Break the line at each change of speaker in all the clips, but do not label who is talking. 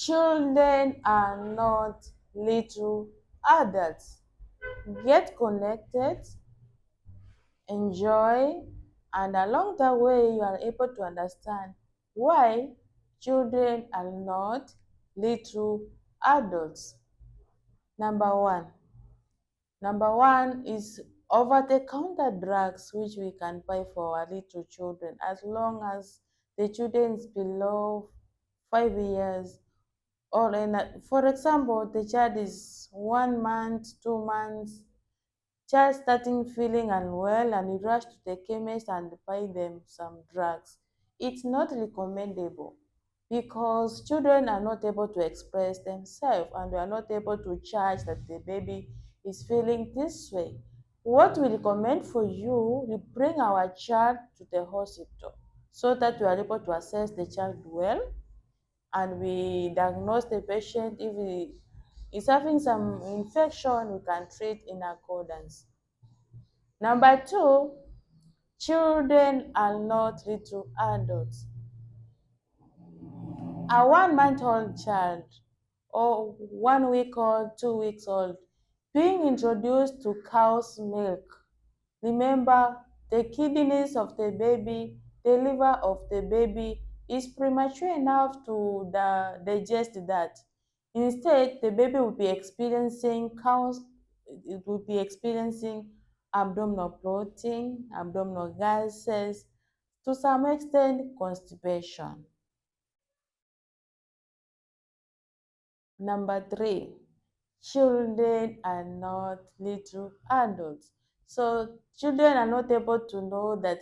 Children are not little adults. Get connected, enjoy, and along the way, you are able to understand why children are not little adults. Number one. Number one is over-the-counter drugs which we can buy for our little children as long as the children is below 5 years or for example the child is 1 month, 2 months, child starting feeling unwell and you rush to the chemist and buy them some drugs. It's not recommendable because children are not able to express themselves and we are not able to charge that the baby is feeling this way. What we recommend for you, we bring our child to the hospital so that we are able to assess the child well and we diagnose the patient. If he is having some infection, we can treat in accordance. Number two, children are not little adults. A 1 month old child or 1 week old, 2 weeks old, being introduced to cow's milk. Remember, the kidneys of the baby, the liver of the baby is premature enough to digest that. Instead, the baby will be experiencing cows, it will be experiencing abdominal bloating, abdominal gases, to some extent constipation. Number three, children are not little adults. So children are not able to know that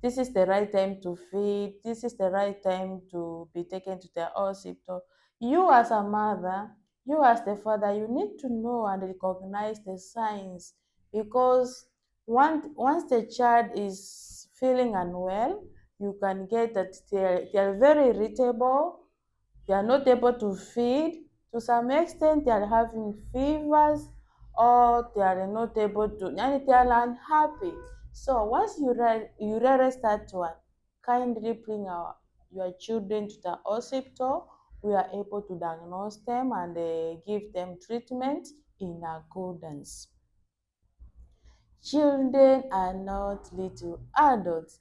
this is the right time to feed, this is the right time to be taken to the hospital. You as a mother, you as the father, you need to know and recognize the signs because once the child is feeling unwell, you can get that they are very irritable, they are not able to feed. To some extent, they are having fevers or they are not able to, and they are unhappy. So once you realize that one, kindly bring your children to the hospital. We are able to diagnose them and give them treatment in accordance. Children are not little adults.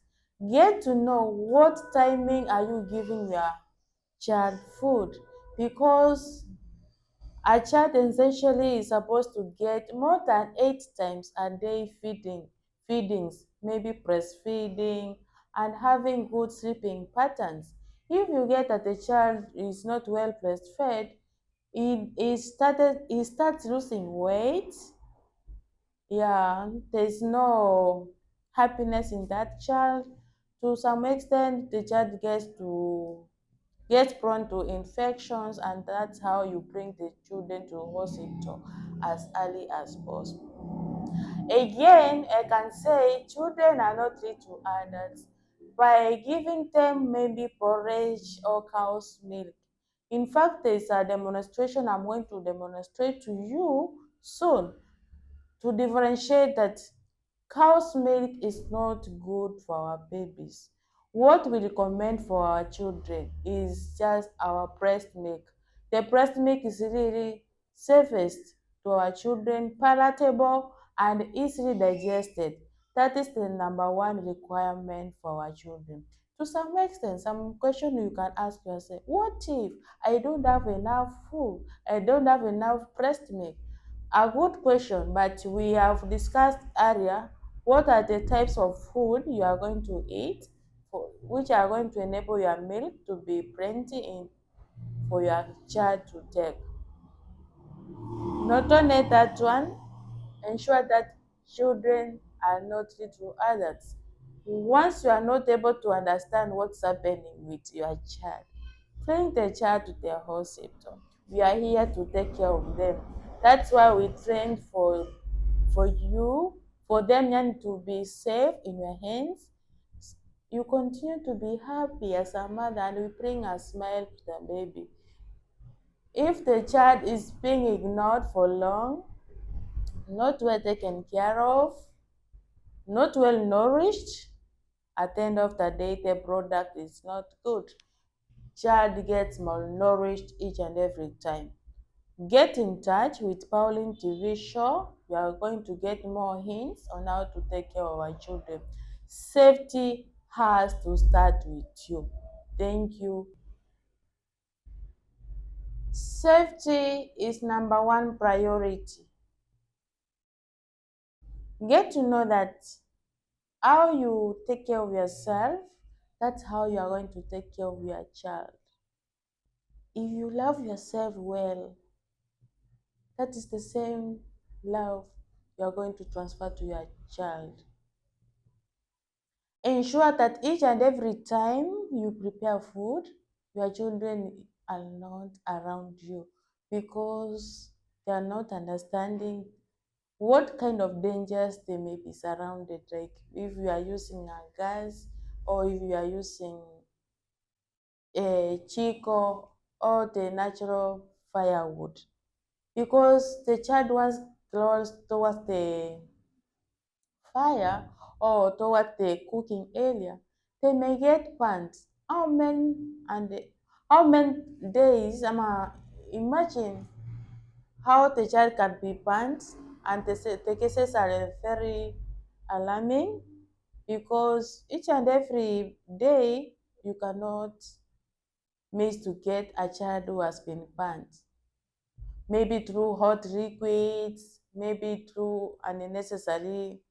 Get to know what timing are you giving your child food because a child essentially is supposed to get more than 8 times a day feedings, maybe breastfeeding and having good sleeping patterns. If you get that the child is not well breastfed, he starts losing weight. Yeah, there's no happiness in that child. To some extent, the child gets prone to infections, and that's how you bring the children to hospital as early as possible. Again, I can say children are not little adults by giving them maybe porridge or cow's milk. In fact, there's a demonstration I'm going to demonstrate to you soon to differentiate that cow's milk is not good for our babies. What we recommend for our children is just our breast milk. The breast milk is really safest to our children, palatable and easily digested. That is the number one requirement for our children. To some extent, some question you can ask yourself, what if I don't have enough food? I don't have enough breast milk? A good question, but we have discussed earlier what are the types of food you are going to eat which are going to enable your milk to be plenty in for your child to take. Not only that one, ensure that children are not little adults. Once you are not able to understand what's happening with your child, bring the child to the hospital. We are here to take care of them. That's why we trained for you, for them and to be safe in your hands. You continue to be happy as a mother and we bring a smile to the baby. If the child is being ignored for long, not well taken care of, not well nourished, at the end of the day, the product is not good. child gets malnourished each and every time. Get in touch with Pauline TV show. We are going to get more hints on how to take care of our children. Safety has to start with you. Thank you. Safety is number one priority. Get to know that how you take care of yourself, that's how you are going to take care of your child. If you love yourself well, that is the same love you are going to transfer to your child. Ensure that each and every time you prepare food, your children are not around you because they are not understanding what kind of dangers they may be surrounded. Like if you are using a gas or if you are using a chico or the natural firewood. Because the child was close towards the fire or towards the cooking area, they may get burnt. How many days? Imagine how the child can be burnt, and the cases are very alarming because each and every day you cannot miss to get a child who has been burnt. Maybe through hot liquids, maybe through an unnecessary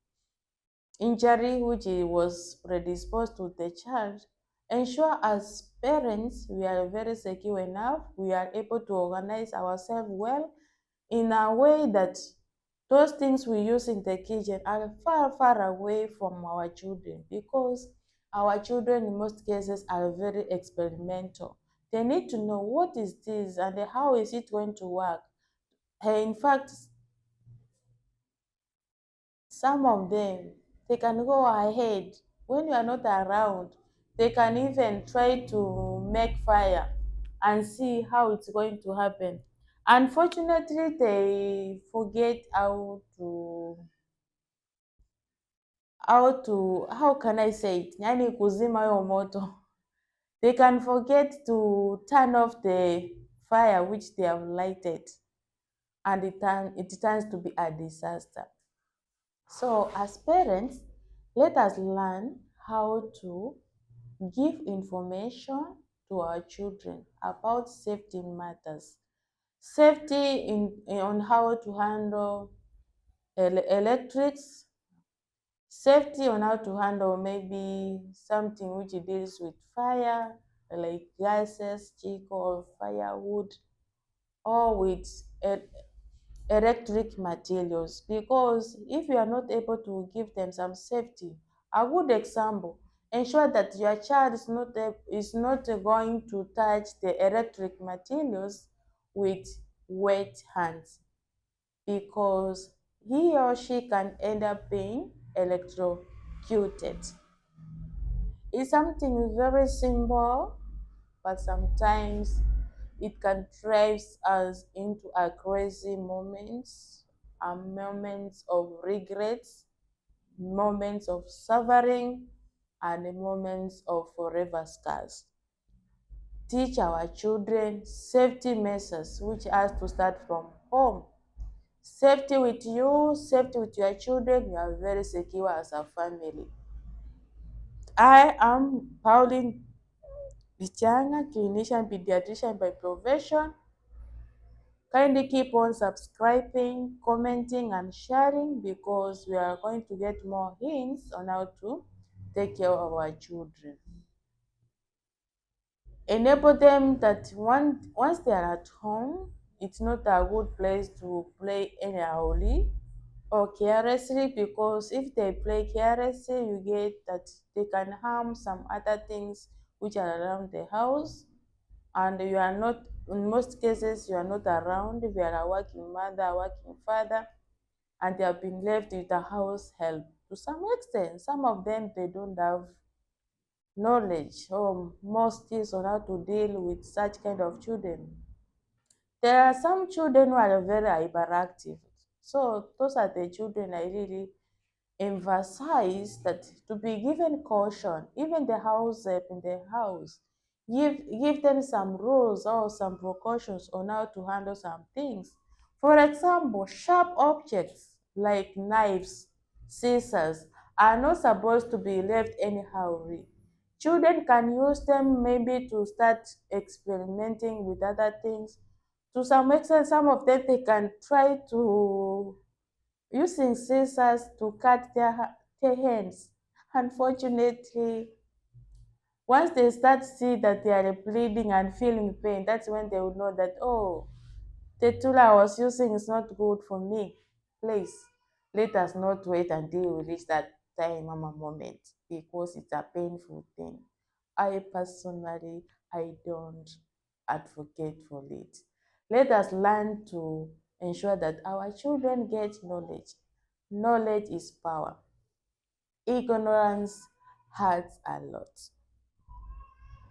injury which he was predisposed to the child. Ensure as parents we are very secure enough, we are able to organize ourselves well in a way that those things we use in the kitchen are far, far away from our children because our children in most cases are very experimental. They need to know what is this and how is it going to work. In fact, some of them, they can go ahead when you are not around. They can even try to make fire and see how it's going to happen. Unfortunately, they forget how can I say it? Yani kuzima hiyo moto. They can forget to turn off the fire which they have lighted, and it turns to be a disaster. So, as parents, let us learn how to give information to our children about safety matters. Safety on how to handle electrics, safety on how to handle maybe something which deals with fire, like gases, chico, or firewood, or with electric materials. Because if you are not able to give them some safety, a good example, ensure that your child is not going to touch the electric materials with wet hands, because he or she can end up being electrocuted. It's something very simple, but sometimes it can drive us into a crazy moments, and moments of regrets, moments of suffering, and moments of forever scars. Teach our children safety measures, which has to start from home. Safety with you, safety with your children, you are very secure as a family. I am Pauline Bichanga, clinician pediatrician by profession. Kindly keep on subscribing, commenting, and sharing because we are going to get more hints on how to take care of our children. Enable them that once they are at home, it's not a good place to play anyhowly or carelessly, because if they play carelessly, you get that they can harm some other things which are around the house, and you are not, in most cases, you are not around. If you are a working mother, working father, and they have been left with a house help, to some extent, some of them, they don't have knowledge or more skills on how to deal with such kind of children. There are some children who are very hyperactive. So those are the children I really emphasize that to be given caution, even the house help in the house. Give them some rules or some precautions on how to handle some things. For example, sharp objects like knives, scissors are not supposed to be left anyhow. Children can use them maybe to start experimenting with other things. To some extent, some of them they can try to using scissors to cut their hands. Unfortunately, once they start see that they are bleeding and feeling pain, that's when they will know that, oh, the tool I was using is not good for me. Please, let us not wait until we reach that time mama moment because it's a painful thing. I personally, I don't advocate for it. Let us learn to ensure that our children get knowledge. Knowledge is power. Ignorance hurts a lot.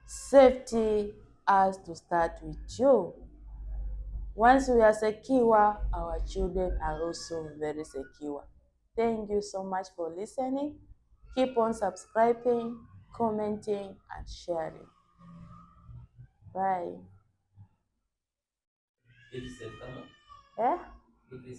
Safety has to start with you. Once we are secure, our children are also very secure. Thank you so much for listening. Keep on subscribing, commenting, and sharing. Bye. Eh?